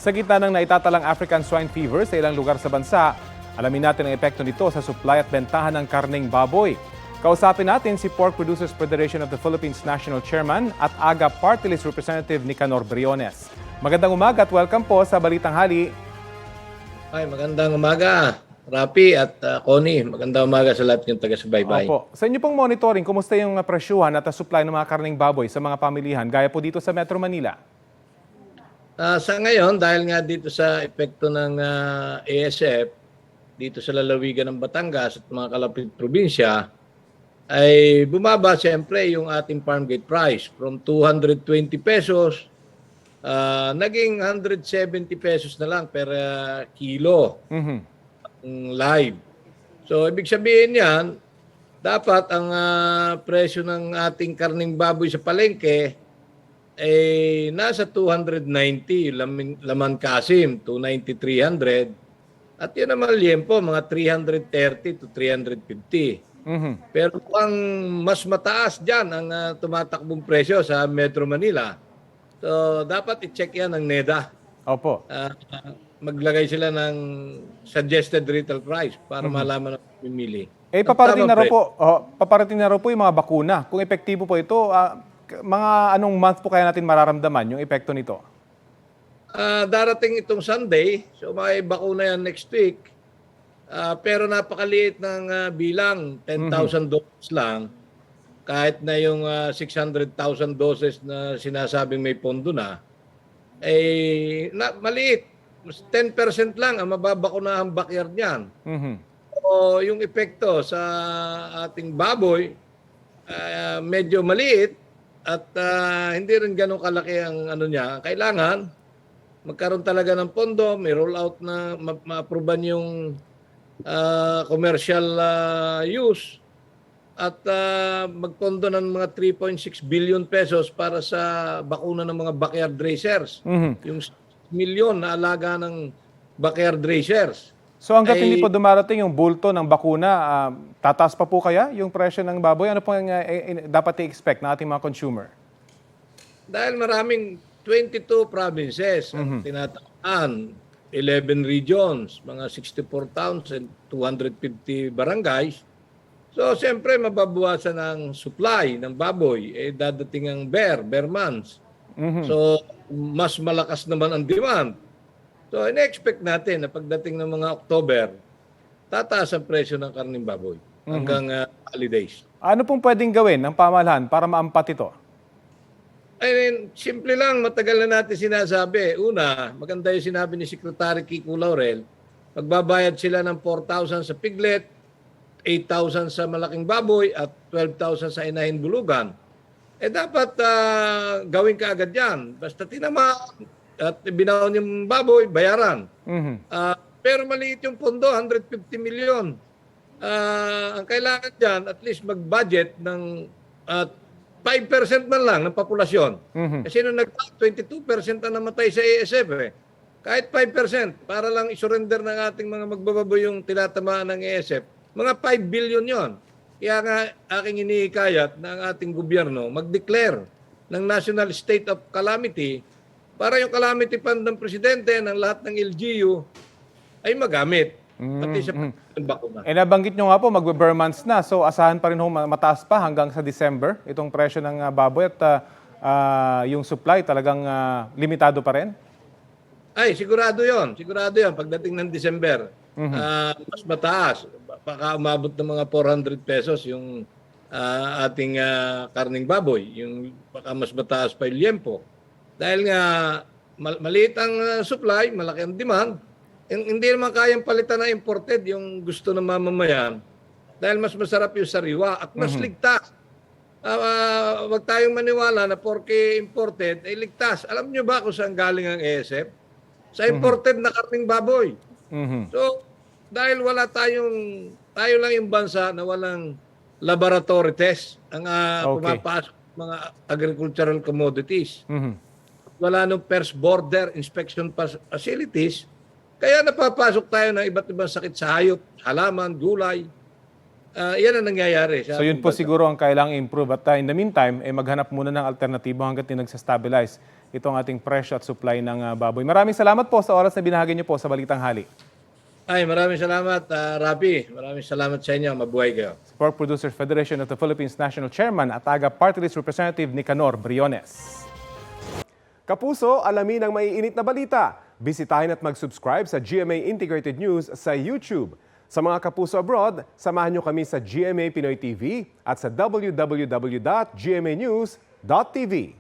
Sa gitna ng naitatalang African swine fever sa ilang lugar sa bansa, alamin natin ang epekto nito sa supply at bentahan ng karneng baboy. Kausapin natin si Pork Producers Federation of the Philippines National Chairman at AGA Party List Representative Nicanor Briones. Magandang umaga at welcome po sa Balitang Hali. Ay, magandang umaga, Rapi at Connie. Magandang umaga sa lahat ng taga-subaybay. Opo. Sa inyo pong monitoring, kumusta yung presyuhan at supply ng mga karneng baboy sa mga pamilihan gaya po dito sa Metro Manila? Sa ngayon, dahil nga dito sa epekto ng ASF, dito sa lalawigan ng Batangas at mga kalapit probinsya, ay bumaba siyempre yung ating farm gate price from 220 pesos, naging 170 pesos na lang per kilo live. So, ibig sabihin yan, dapat ang presyo ng ating karning baboy sa palengke ay nasa 290, laman kasim, 290, 300. At yun naman liempo, mga 330 to 350. Pero ang mas mataas dyan ang tumatakbong presyo sa Metro Manila. So, dapat i-check yan ng NEDA. Opo. Maglagay sila ng suggested retail price para malaman ang pimili. Paparating na raw po yung mga bakuna. Kung epektibo po ito, mga anong month po kaya natin mararamdaman yung epekto nito? Darating itong Sunday, so may bakuna yan next week. Pero napakaliit ng bilang, 10,000 doses lang. Kahit na yung 600,000 doses na sinasabing may pondo na, maliit. 10% lang ang mababakunahang backyard niyan. O yung epekto sa ating baboy, medyo maliit at hindi rin ganun kalaki ang ano niya. Kailangan magkaroon talaga ng pondo, may roll out na ma-approvean yung commercial use at magpondo ng mga 3.6 billion pesos para sa bakuna ng mga backyard racers. Yung 6 milyon na alaga ng backyard racers. So hanggat hindi po dumarating yung bulto ng bakuna, tataas pa po kaya yung presyo ng baboy? Ano po yung dapat i-expect ng ating mga consumer? Dahil maraming 22 provinces ang tinataan, 11 regions, mga 64 towns and 250 barangays. So, siyempre, mababawasan ang supply ng baboy. Dadating ang bear months. So, mas malakas naman ang demand. So, ina-expect natin na pagdating ng mga October, tataas ang presyo ng karning baboy hanggang holidays. Ano pong pwedeng gawin ng pamahalaan para maampat ito? Simple lang, matagal na natin sinasabi. Una, maganda yung sinabi ni Secretary Kiko Laurel, magbabayad sila ng 4,000 sa piglet, 8,000 sa malaking baboy, at 12,000 sa inahin bulugan. Dapat gawin ka agad yan. Basta tinamaan at binaon yung baboy, bayaran. Pero maliit yung pondo, 150 million. Ang kailangan dyan, at least mag-budget ng 5% man lang ng populasyon. Kasi nung 22% ang namatay sa ASF Kahit 5%, para lang isurrender ng ating mga magbababoy yung tinatamaan ng ASF, mga 5 billion yon. Kaya nga aking inihikayat ng ating gobyerno mag-declare ng National State of Calamity para yung calamity fund ng presidente ng lahat ng LGU ay magamit. Pati sa bakuna. Nabanggit nyo nga po, magbe-bare months na. So asahan pa rin mataas pa hanggang sa December itong presyo ng baboy at yung supply talagang limitado pa rin? Ay, sigurado yon. Sigurado yon. Pagdating ng December, mas mataas. Baka umabot ng mga 400 pesos yung ating karning baboy. Yung baka mas mataas pa yung liempo. Dahil nga maliit ang supply, malaki ang demand. Hindi naman kayang palitan na imported yung gusto ng mamamayan dahil mas masarap yung sariwa at mas ligtas. Wag tayong maniwala na porke imported ay ligtas. Alam nyo ba kung saan galing ang ASF? Sa imported na karning baboy. So, dahil tayo lang yung bansa na walang laboratory test ang pumapasok mga agricultural commodities. Wala nung first border inspection facilities. Kaya napapasok tayo ng iba't ibang sakit sa hayop, halaman, gulay. Yan ang nangyayari. So yun po siguro ang kailangang improve. At in the meantime, maghanap muna ng alternatibo hanggat nagsastabilize itong ating presyo at supply ng baboy. Maraming salamat po sa oras na binahagi niyo po sa Balitang Hali. Ay, maraming salamat, Rapi. Maraming salamat sa inyo. Mabuhay kayo. Pork Producers Federation of the Philippines National Chairman at AGA Party List Representative Nicanor Briones. Kapuso, alamin ang maiinit na balita. Bisitahin at mag-subscribe sa GMA Integrated News sa YouTube. Sa mga kapuso abroad, samahan niyo kami sa GMA Pinoy TV at sa www.gmanews.tv.